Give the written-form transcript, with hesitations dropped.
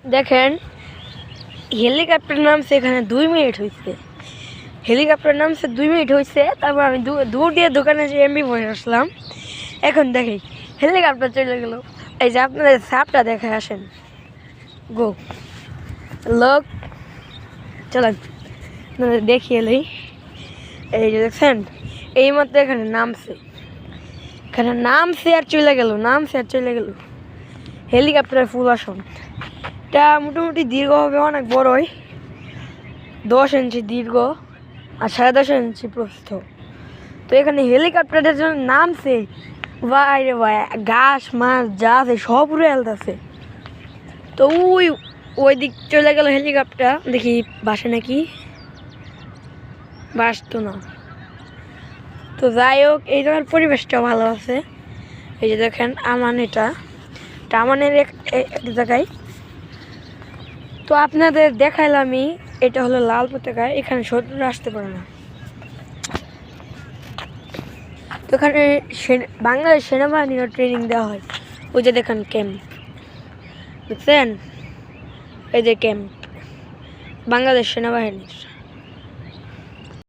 দেখেন হেলিকপ্টার নামছে এখানে 2 মিনিট হয়েছে। হেলিকপ্টার নামছে 2 মিনিট হয়েছে, তারপর আমি দূর দিয়ে দোকানে যে এমবি বসে আসলাম। এখন দেখি হেলিকপ্টার চলে গেল। এই যে আপনাদের সাপটা দেখে আসেন, গো লোক চলেন আপনাদের দেখিয়ে এলেই। এই যে দেখছেন এইমাত্র এখানে নামছে আর চলে গেল, হেলিকপ্টারের ফুল আসন। এটা মোটামুটি দীর্ঘ হবে অনেক বড়ই, 10 ইঞ্চি দীর্ঘ আর 10.5 ইঞ্চি প্রস্থ। তো এখানে হেলিকপ্টারের জন্য নামছে, ভাই রে ভাই, ঘাস মাছ যা আছে সব উড়ে আলতাছে। তো ওই দিক চলে গেল হেলিকপ্টার, দেখি বাসে নাকি, বাসতো না। তো যাই হোক, এই জায়গার পরিবেশটা ভালো আছে। এই যে দেখেন এটা আমানের এক জায়গায়। তো আপনাদের দেখাইলামই, এটা হলো লাল পতাকায়, এখানে শত্রুরা আসতে পারে না। তো এখানে বাংলাদেশ সেনাবাহিনীরও ট্রেনিং দেওয়া হয়। ওই যে দেখেন ক্যাম্প, বুঝছেন, এই যে ক্যাম্প বাংলাদেশ সেনাবাহিনীর।